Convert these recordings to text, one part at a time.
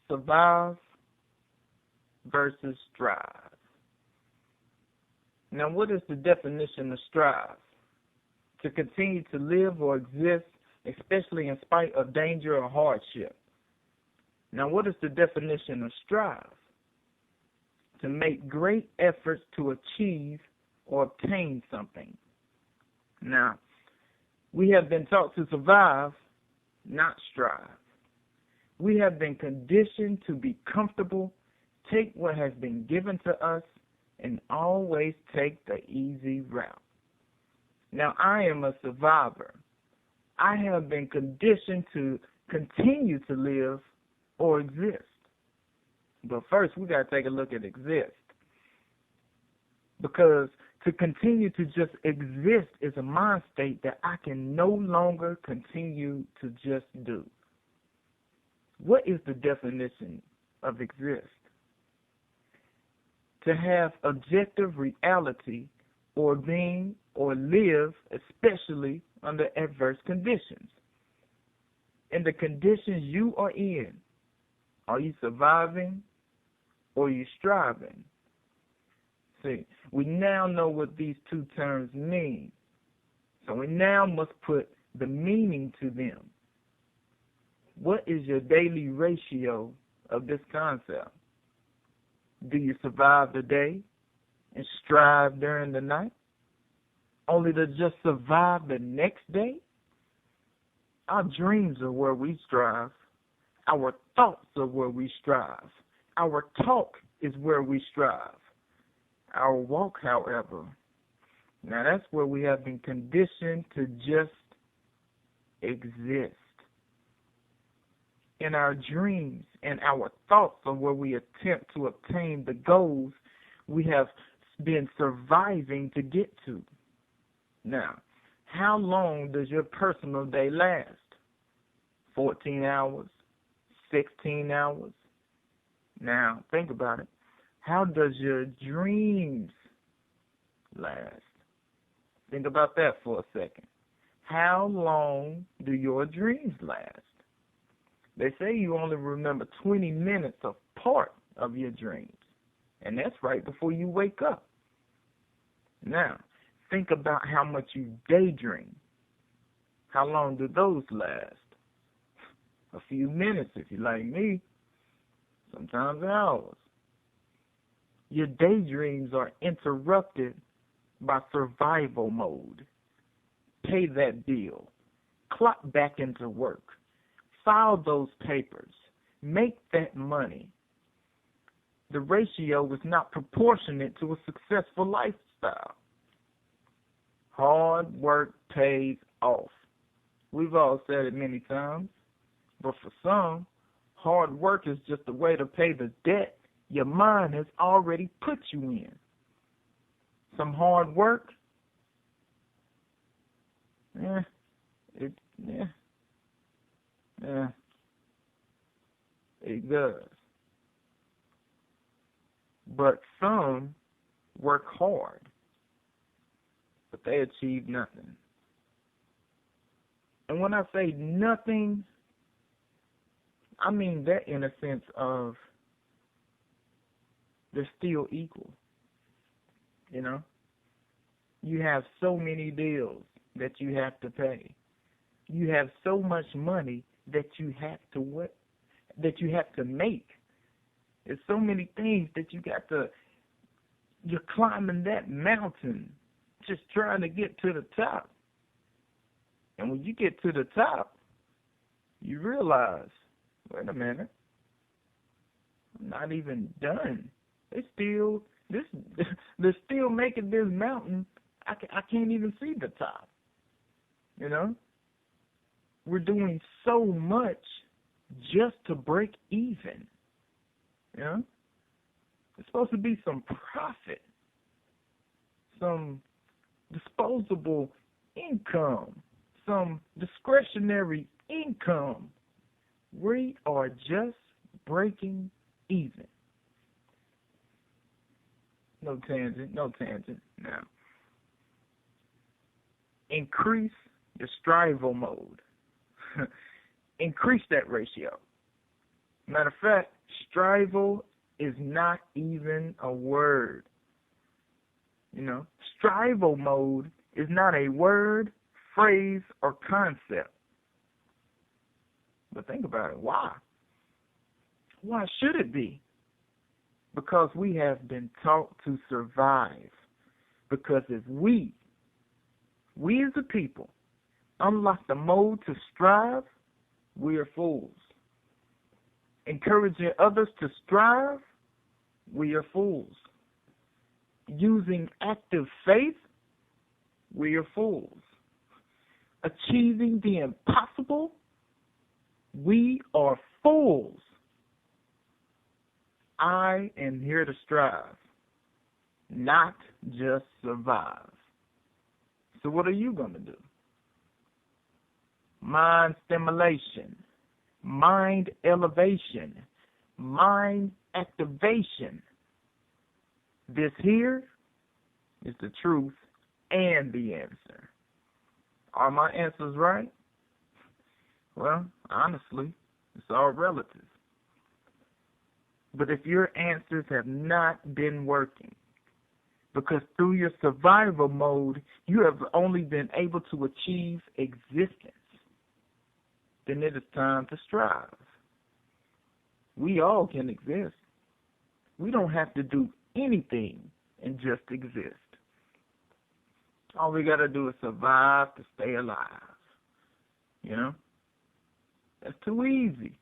survive versus strive. Now, what is the definition of strive? To continue to live or exist, especially in spite of danger or hardship. Now, what is the definition of strive? To make great efforts to achieve or obtain something. Now, we have been taught to survive, not strive. We have been conditioned to be comfortable, take what has been given to us, and always take the easy route. Now, I am a survivor. I have been conditioned to continue to live or exist. But first, we got to take a look at exist. Because to continue to just exist is a mind state that I can no longer continue to just do. What is the definition of exist? To have objective reality or being or live, especially under adverse conditions. In the conditions you are in, are you surviving or are you striving? See, we now know what these two terms mean. So we now must put the meaning to them. What is your daily ratio of this concept? Do you survive the day and strive during the night, only to just survive the next day? Our dreams are where we strive. Our thoughts are where we strive. Our talk is where we strive. Our walk, however, now that's where we have been conditioned to just exist. In our dreams and our thoughts are where we attempt to obtain the goals we have been surviving to get to. Now, how long does your personal day last? 14 hours? 16 hours? Now, think about it. How does your dreams last? Think about that for a second. How long do your dreams last? They say you only remember 20 minutes of part of your dreams, and that's right before you wake up. Now, think about how much you daydream. How long do those last? A few minutes if you're like me, sometimes hours. Your daydreams are interrupted by survival mode. Pay that bill. Clock back into work. File those papers. Make that money. The ratio is not proportionate to a successful lifestyle. Hard work pays off. We've all said it many times, but for some, hard work is just a way to pay the debt your mind has already put you in. Some hard work, it does. But some work hard, but they achieve nothing. And when I say nothing, I mean that in a sense of they're still equal. You know? You have so many bills that you have to pay. You have so much money that you have to make. There's so many things that you're climbing that mountain just trying to get to the top. And when you get to the top, you realize, wait a minute, I'm not even done. They're still making this mountain. I can't even see the top. You know? We're doing so much just to break even. You know? There's supposed to be some profit, some disposable income, some discretionary income. We are just breaking even. No tangent. Now, increase your strival mode. Increase that ratio. Matter of fact, strival is not even a word. Strival mode is not a word, phrase, or concept. But think about it. Why? Why should it be? Because we have been taught to survive. Because if we as a people, unlock the mode to strive, we are fools. Encouraging others to strive, we are fools. Using active faith, we are fools. Achieving the impossible, we are fools. I am here to strive, not just survive. So what are you going to do? Mind stimulation, mind elevation, mind activation. This here is the truth and the answer. Are my answers right? Well, honestly, it's all relative. But if your answers have not been working, because through your survival mode, you have only been able to achieve existence, then it is time to strive. We all can exist. We don't have to do anything and just exist. All we got to do is survive to stay alive. That's too easy.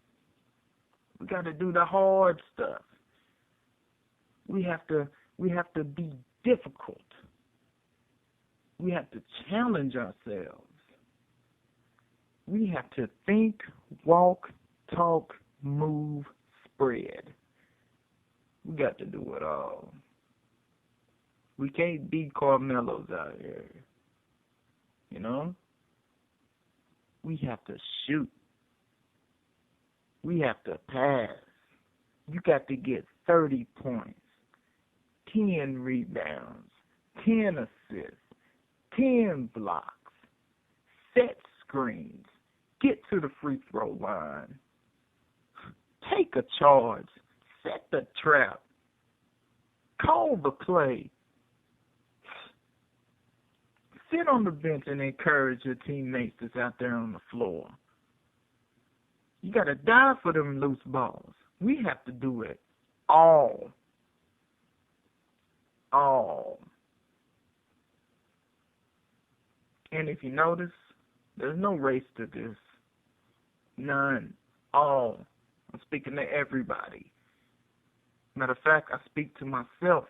We got to do the hard stuff. We have to be difficult. We have to challenge ourselves. We have to think, walk, talk, move, spread. We got to do it all. We can't be Carmelos out here. We have to shoot. We have to pass. You got to get 30 points, 10 rebounds, 10 assists, 10 blocks, set screens, get to the free throw line, take a charge, set the trap, call the play, sit on the bench and encourage your teammates that's out there on the floor. You got to die for them loose balls. We have to do it all. All. And if you notice, there's no race to this. None. All. I'm speaking to everybody. Matter of fact, I speak to myself.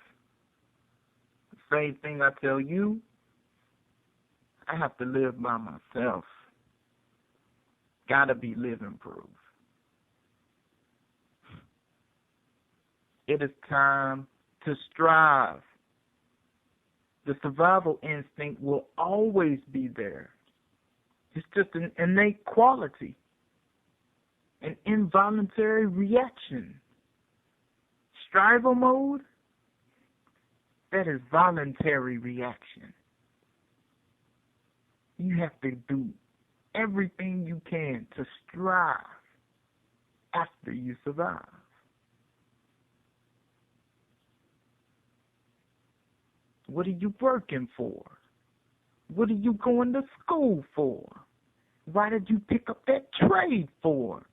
The same thing I tell you, I have to live by myself. Gotta be living proof. It is time to strive. The survival instinct will always be there. It's just an innate quality, an involuntary reaction. Strival mode, that is voluntary reaction. You have to do everything you can to strive after you survive. What are you working for? What are you going to school for? Why did you pick up that trade for?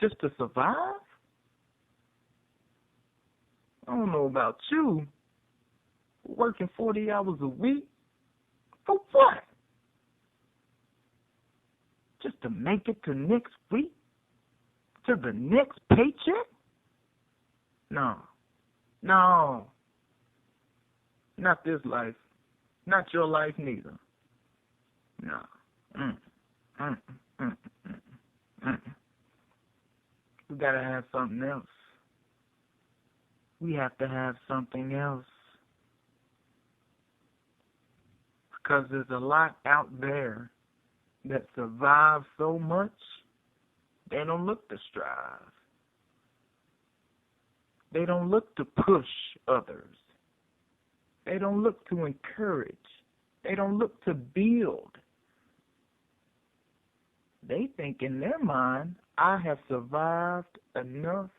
Just to survive? I don't know about you. Working 40 hours a week? For what? Just to make it to next week? To the next paycheck? No. No. Not this life. Not your life neither. No. We gotta have something else. We have to have something else. Because there's a lot out there that survive so much, they don't look to strive. They don't look to push others. They don't look to encourage. They don't look to build. They think in their mind, I have survived enough.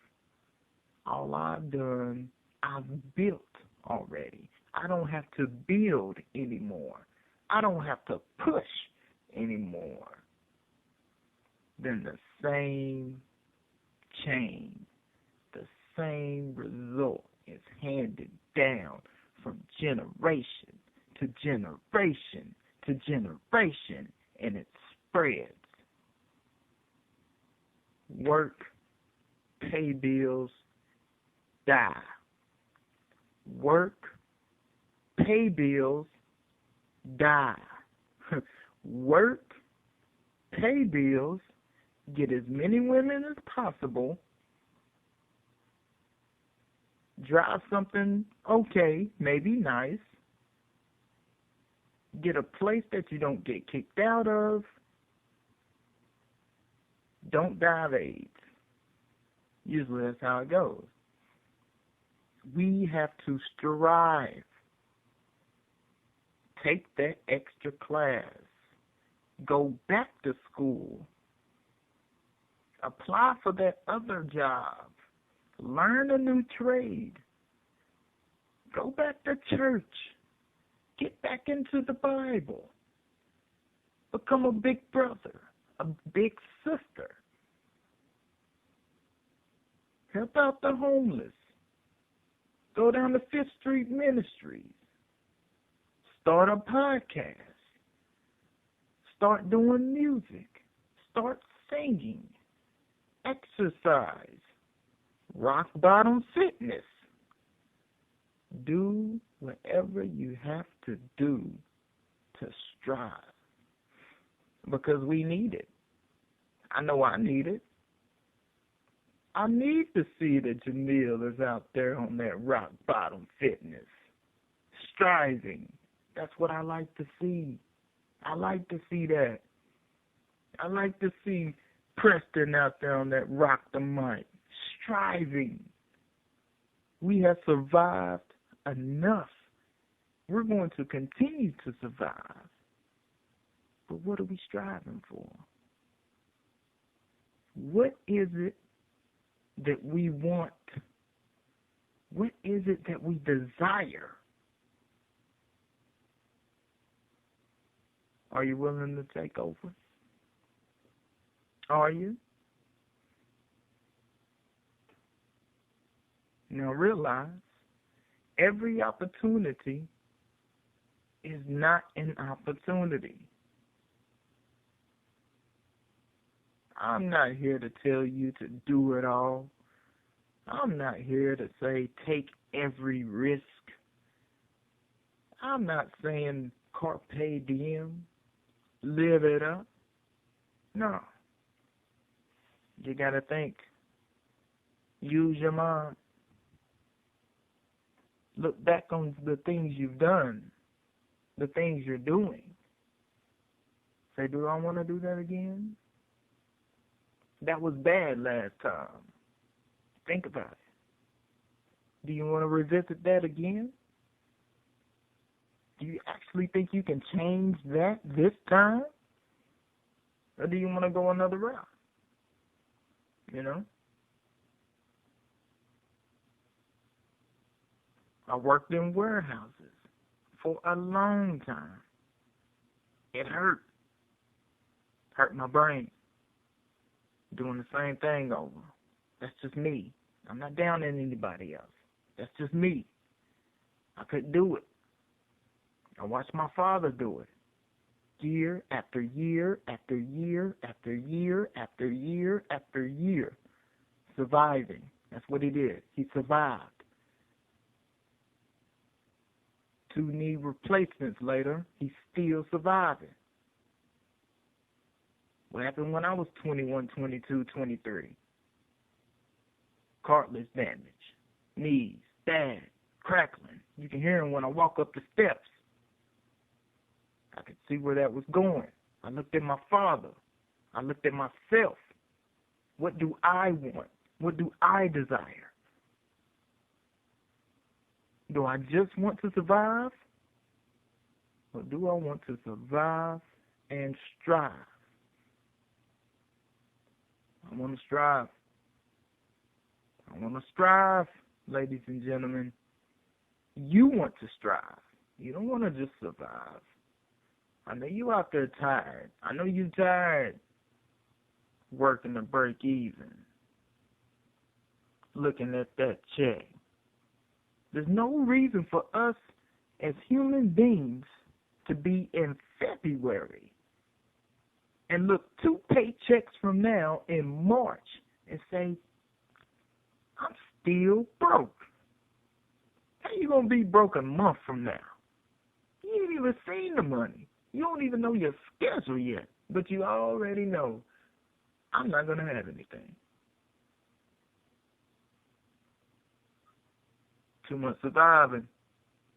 All I've done, I've built already. I don't have to build anymore. I don't have to push anymore. Then the same chain, the same result is handed down from generation to generation to generation, and it spreads. Work, pay bills, die. Work, pay bills, die. Work, pay bills, get as many women as possible, drive something okay, maybe nice, get a place that you don't get kicked out of, don't die of AIDS. Usually that's how it goes. We have to strive. Take that extra class. Go back to school. Apply for that other job. Learn a new trade. Go back to church. Get back into the Bible. Become a big brother, a big sister. Help out the homeless. Go down to Fifth Street Ministries. Start a podcast. Start doing music. Start singing. Exercise. Rock bottom fitness. Do whatever you have to do to strive. Because we need it. I know I need it. I need to see that Jamil is out there on that rock bottom fitness. Striving. That's what I like to see. I like to see that. I like to see Preston out there on that rock the mic. Striving. We have survived enough. We're going to continue to survive. But what are we striving for? What is it that we want? What is it that we desire? Are you willing to take over? Are you? Now realize, every opportunity is not an opportunity. I'm not here to tell you to do it all. I'm not here to say take every risk. I'm not saying carpe diem, live it up. No. You got to think. Use your mind. Look back on the things you've done, the things you're doing. Say, do I want to do that again? That was bad last time. Think about it. Do you want to revisit that again? Do you actually think you can change that this time? Or do you want to go another route? You know? I worked in warehouses for a long time. It hurt. Hurt my brain. Doing the same thing over. That's just me. I'm not down on anybody else. That's just me. I couldn't do it. I watched my father do it. Year after year after year after year after year after year. Surviving. That's what he did. He survived. 2 knee replacements later, he's still surviving. What happened when I was 21, 22, 23? Cartilage damage, knees, bad, crackling. You can hear him when I walk up the steps. I could see where that was going. I looked at my father. I looked at myself. What do I want? What do I desire? Do I just want to survive? Or do I want to survive and strive? I I want to strive. I want to strive, ladies and gentlemen. You want to strive. You don't want to just survive. I know you out there tired. I know you tired working to break even, looking at that check. There's no reason for us as human beings to be in February and look 2 paychecks from now in March and say, I'm still broke. How you going to be broke a month from now? You ain't even seen the money. You don't even know your schedule yet, but you already know I'm not going to have anything. Too much surviving.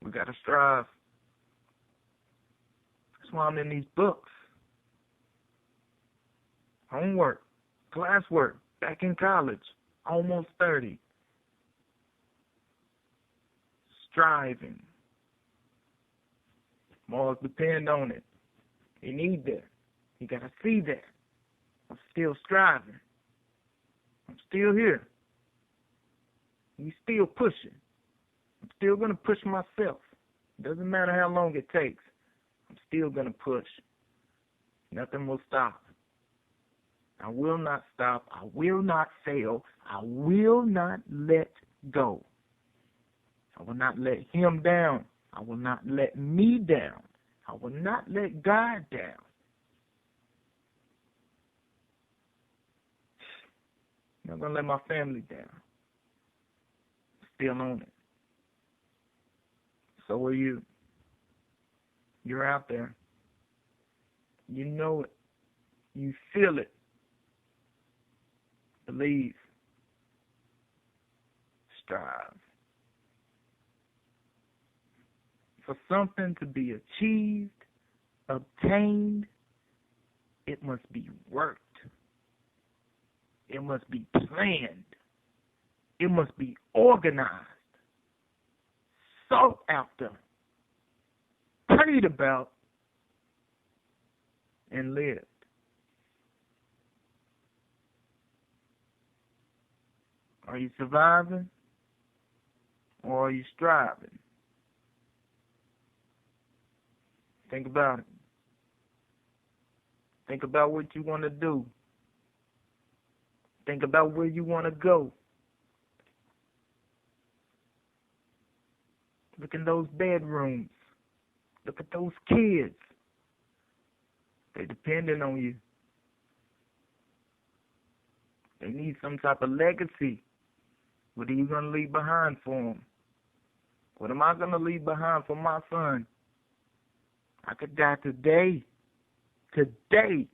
We got to strive. That's why I'm in these books. Homework, classwork, back in college, almost 30. Striving. Morals depend on it. You need that. You got to see that. I'm still striving. I'm still here. We still pushing. I'm still going to push myself. Doesn't matter how long it takes. I'm still going to push. Nothing will stop. I will not stop. I will not fail. I will not let go. I will not let him down. I will not let me down. I will not let God down. I'm not going to let my family down. Still on it. So are you. You're out there. You know it. You feel it. Believe. Strive. For something to be achieved, obtained, it must be worked. It must be planned. It must be organized, sought after, prayed about, and lived. Are you surviving or are you striving? Think about it. Think about what you want to do. Think about where you want to go. Look in those bedrooms. Look at those kids. They're depending on you. They need some type of legacy. What are you going to leave behind for them? What am I going to leave behind for my son? I could die today. Today.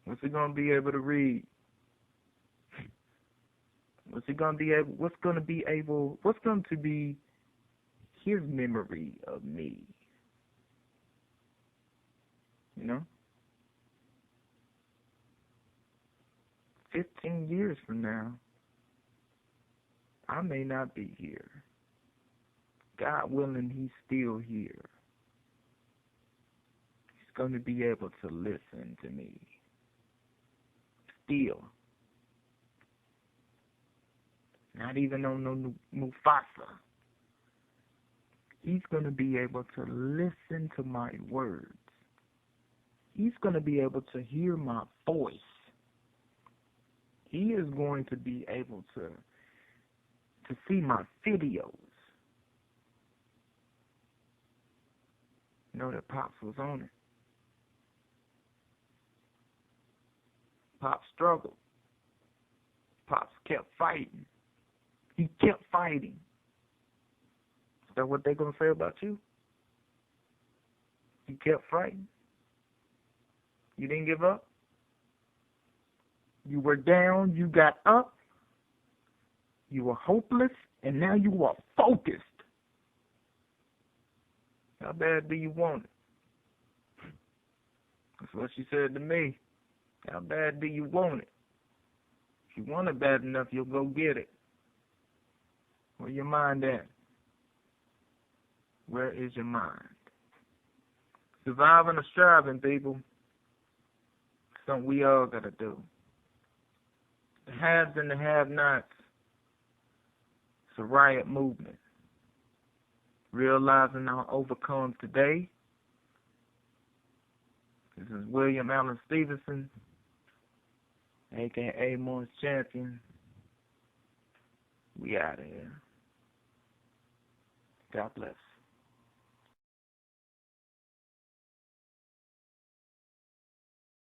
What's he going to be able to read? What's going to be his memory of me? You know? 15 years from now, I may not be here. God willing, he's still here. He's going to be able to listen to me. Still. Not even on no Mufasa. He's going to be able to listen to my words. He's going to be able to hear my voice. He is going to be able to see my videos. You know that Pops was on it. Pops struggled. Pops kept fighting. He kept fighting. Is that what they're going to say about you? You kept fighting? You didn't give up? You were down, you got up, you were hopeless, and now you are focused. How bad do you want it? That's what she said to me. How bad do you want it? If you want it bad enough, you'll go get it. Where your mind at? Where is your mind? Surviving or striving, people. something we all got to do. The haves and the have-nots. It's a riot movement. Realizing our overcome today. This is William Allen Stevenson, a.k.a. Morris Champion. We out of here. God bless.